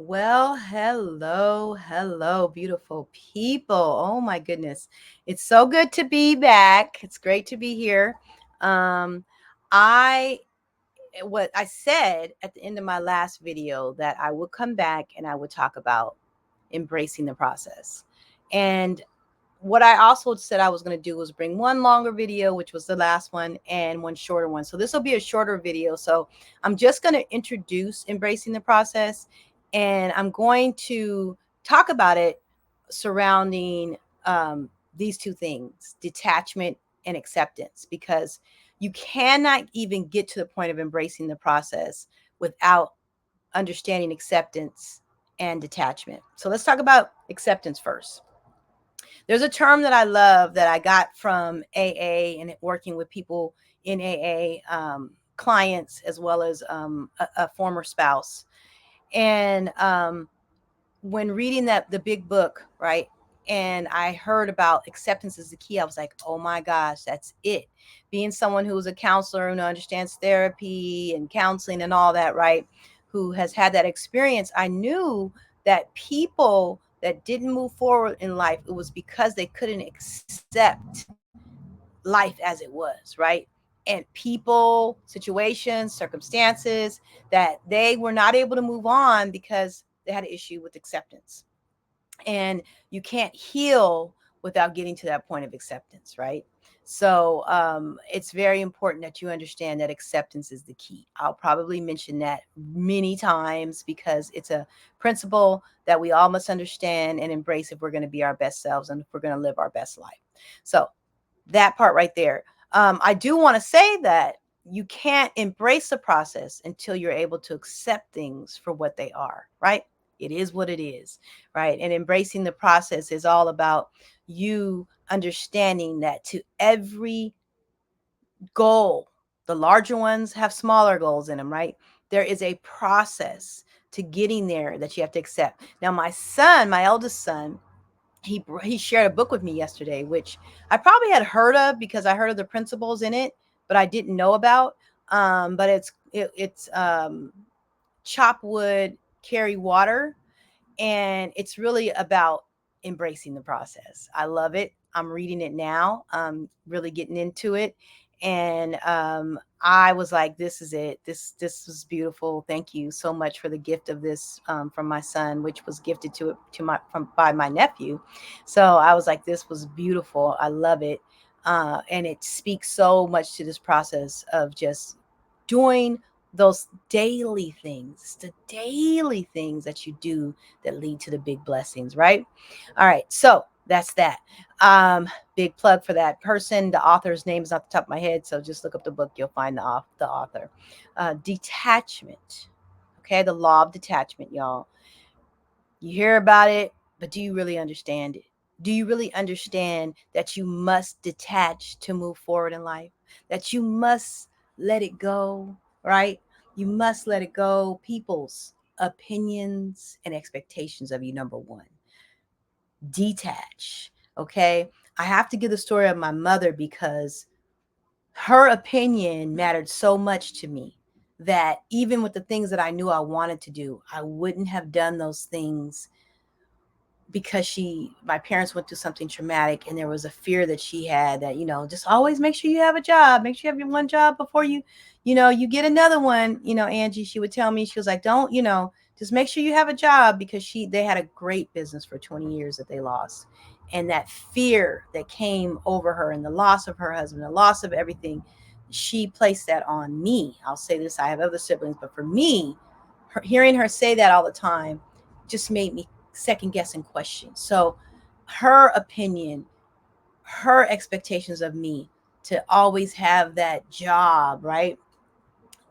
Well, hello, beautiful people. Oh my goodness. It's so good to be back. It's great to be here. Um I what I said at the end of my last video that I would come back and I would talk about embracing the process. And what I also said I was going to do was bring one longer video, which was the last one, and one shorter one. So this will be a shorter video. So I'm just going to introduce embracing the process, and I'm going to talk about it surrounding these two things, detachment and acceptance, because you cannot even get to the point of embracing the process without understanding acceptance and detachment. So let's talk about acceptance first. There's a term that I love that I got from AA and working with people in AA, clients as well as a former spouse. And when reading the big book, right? And I heard about acceptance as the key. I was like, oh my gosh, that's it. Being someone who's a counselor and understands therapy and counseling and all that, right? Who has had that experience, I knew that people that didn't move forward in life, it was because they couldn't accept life as it was, right? And people, situations, circumstances that they were not able to move on because they had an issue with acceptance. And you can't heal without getting to that point of acceptance, right? So it's very important that you understand that acceptance is the key. I'll probably mention that many times because it's a principle that we all must understand and embrace if we're going to be our best selves and if we're going to live our best life. So that part right there. I do want to say that you can't embrace the process until you're able to accept things for what they are, right? It is what it is, right? And embracing the process is all about you understanding that to every goal, the larger ones have smaller goals in them, right? There is a process to getting there that you have to accept. Now, my son, my eldest son, he shared a book with me yesterday, which I probably had heard of because I heard of the principles in it, but I didn't know about. But it's chop wood, carry water, and it's really about embracing the process. I love it. I'm reading it now. Really getting into it, and I was like, "This is it. This was beautiful. Thank you so much for the gift of this from my son, which was gifted to my from by my nephew." So I was like, "This was beautiful. I love it." And it speaks so much to this process of just doing those the daily things that you do that lead to the big blessings, right? All right, so that's that. Um, Big plug for that person. The author's name is not the top of my head, so just look up the book. You'll find the author. Detachment. Okay, the law of detachment, y'all. You hear about it, but do you really understand it? Do you really understand that you must detach to move forward in life? That you must let it go, right? You must let it go. People's opinions and expectations of you, number one. Detach, okay? I have to give the story of my mother because her opinion mattered so much to me that even with the things that I knew I wanted to do, I wouldn't have done those things because my parents went through something traumatic, and there was a fear that she had that, just always make sure you have a job, make sure you have your one job before you get another one. Angie, she would tell me, she was like, don't, just make sure you have a job, because they had a great business for 20 years that they lost. And that fear that came over her, and the loss of her husband, the loss of everything, she placed that on me. I'll say this, I have other siblings, but for me, hearing her say that all the time just made me second guess and question. So her opinion, her expectations of me to always have that job, right,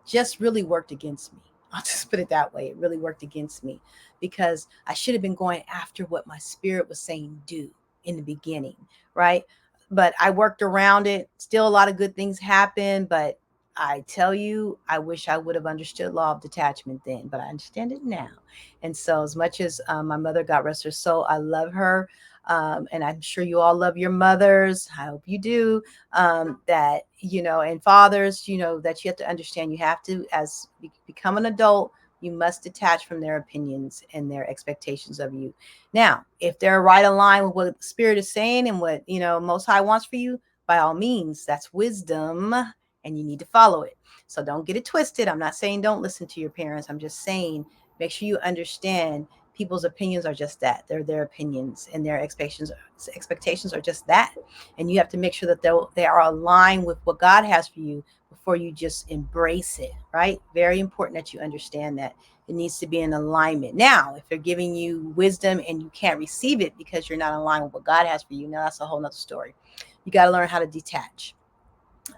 just really worked against me. I'll just put it that way. It really worked against me because I should have been going after what my spirit was saying do in the beginning, right? But I worked around it. Still a lot of good things happen, but I tell you, I wish I would have understood law of detachment then, but I understand it now. And so, as much as my mother, God rest her soul, I love her. And I'm sure you all love your mothers. I hope you do. And fathers, that you have to understand, you have to, as become an adult, You must detach from their opinions and their expectations of you. Now, if they're right aligned with what the Spirit is saying and what, Most High wants for you, by all means, that's wisdom and you need to follow it. So don't get it twisted. I'm not saying don't listen to your parents. I'm just saying make sure you understand people's opinions are just that. They're their opinions, and their expectations are just that. And you have to make sure that they are aligned with what God has for you before you just embrace it, right? Very important that you understand that. It needs to be in alignment. Now, if they're giving you wisdom and you can't receive it because you're not aligned with what God has for you, now that's a whole nother story. You got to learn how to detach.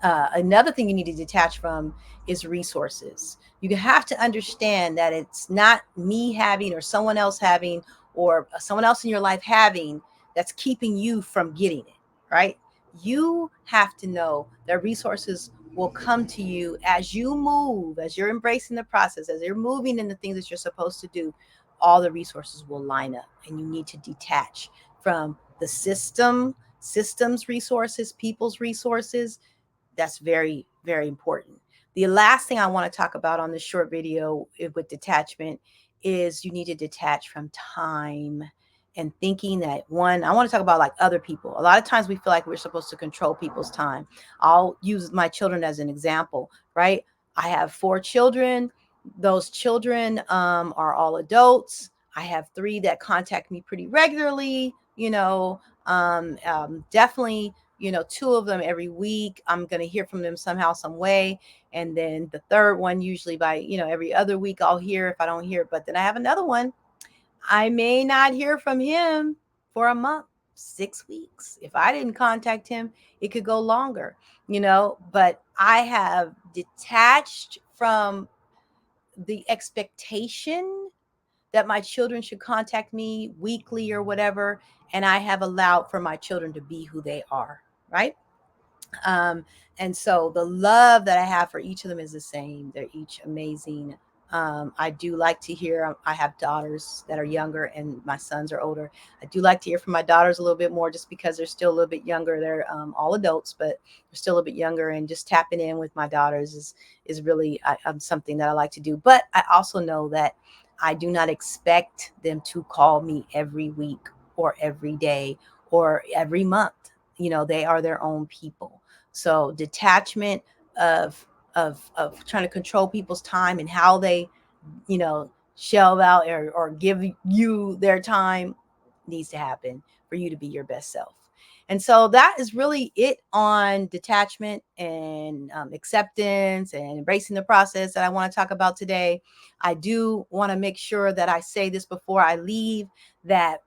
Another thing you need to detach from is resources. You have to understand that it's not me having or someone else having or someone else in your life having that's keeping you from getting it, right? You have to know that resources will come to you as you move, as you're embracing the process, as you're moving in the things that you're supposed to do. All the resources will line up, and you need to detach from the systems resources, people's resources. That's very, very important. The last thing I want to talk about on this short video with detachment is you need to detach from time and thinking that I want to talk about like other people. A lot of times we feel like we're supposed to control people's time. I'll use my children as an example, right? I have 4 children. Those children are all adults. I have 3 that contact me pretty regularly, definitely 2 of them every week. I'm going to hear from them somehow, some way. And then the third one, usually by, every other week, I'll hear if I don't hear. But then I have another one. I may not hear from him for a month, 6 weeks. If I didn't contact him, it could go longer, but I have detached from the expectation that my children should contact me weekly or whatever. And I have allowed for my children to be who they are, right? Um, and so the love that I have for each of them is the same. They're each amazing. I do like to hear, I have daughters that are younger and my sons are older. I do like to hear from my daughters a little bit more just because they're still a little bit younger. They're all adults, but they're still a little bit younger, and just tapping in with my daughters is really something that I like to do. But I also know that I do not expect them to call me every week or every day or every month. They are their own people. So detachment of of trying to control people's time and how they, shell out or give you their time needs to happen for you to be your best self. And so that is really it on detachment and acceptance and embracing the process that I want to talk about today. I do want to make sure that I say this before I leave, that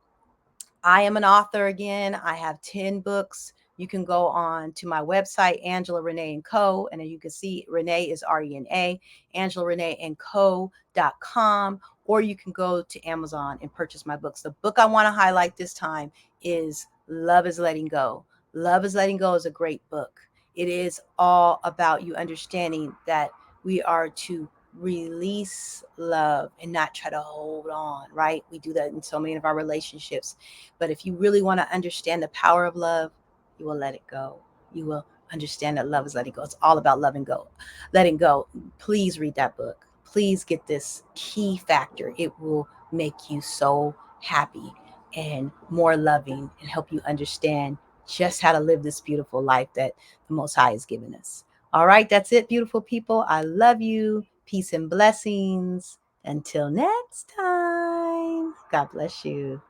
I am an author again. I have 10 books. You can go on to my website, Angela Renee and Co. And you can see Renee is RENA, Angela Renee and Co.com, or you can go to Amazon and purchase my books. The book I want to highlight this time is Love is Letting Go. Love is Letting Go is a great book. It is all about you understanding that we are to release love and not try to hold on, right? We do that in so many of our relationships. But if you really want to understand the power of love, you will let it go. You will understand that love is letting go. It's all about letting go. Letting go. Please read that book. Please get this key factor. It will make you so happy and more loving and help you understand just how to live this beautiful life that the Most High has given us. All right, that's it, beautiful people. I love you. Peace and blessings. Until next time. God bless you.